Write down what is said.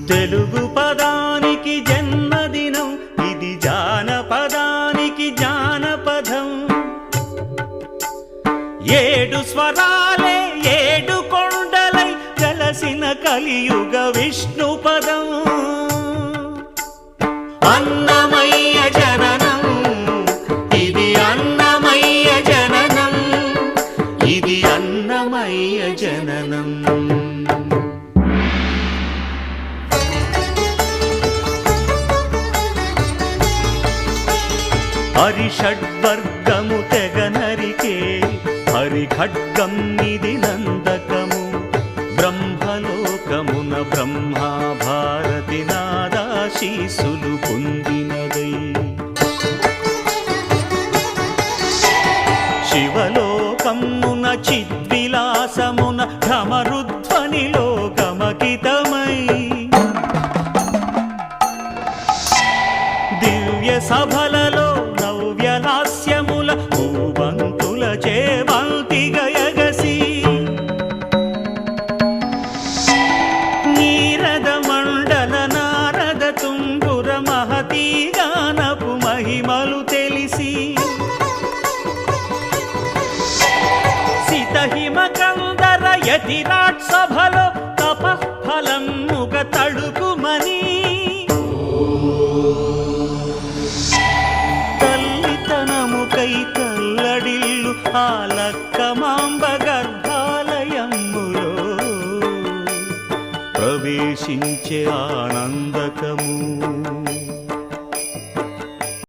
తెలుగు పదానికి జన్మదినం, ఇది జానపదానికి జానపదం. 7 స్వరాలే 7 కొండలై కలసిన కలియుగ విష్ణు పదం. అన్నమయ్య జననం, ఇది అన్నమయ్య జననం, ఇది అన్నమయ్య జననం. హరిషడ్వర్గము తెగనరికే హరిఖడ్గం ఇది నందకము. బ్రహ్మలోకమున బ్రహ్మా భారతి నాదాశీసులు పొందినదై. శివలోకమున చిద్విలాసమున ఢమరుధ్వనిలో గమకితమై. దివ్య సభలలో నవ్యలాస్యముల భూబంతుల చేవంతి గయగసి. నీరద మండల నారద తుంగుర మహతీ గానపు మహిమలు తెలిసి. సితహిమ కందర యతిరాట్ సభలో తపఃఫలముగ తడుకుమని. తల్లితనముకై కల్లడిల్లు ఆలక్కమాంబ గర్భాలయములో ప్రవేశించే ఆనందకము.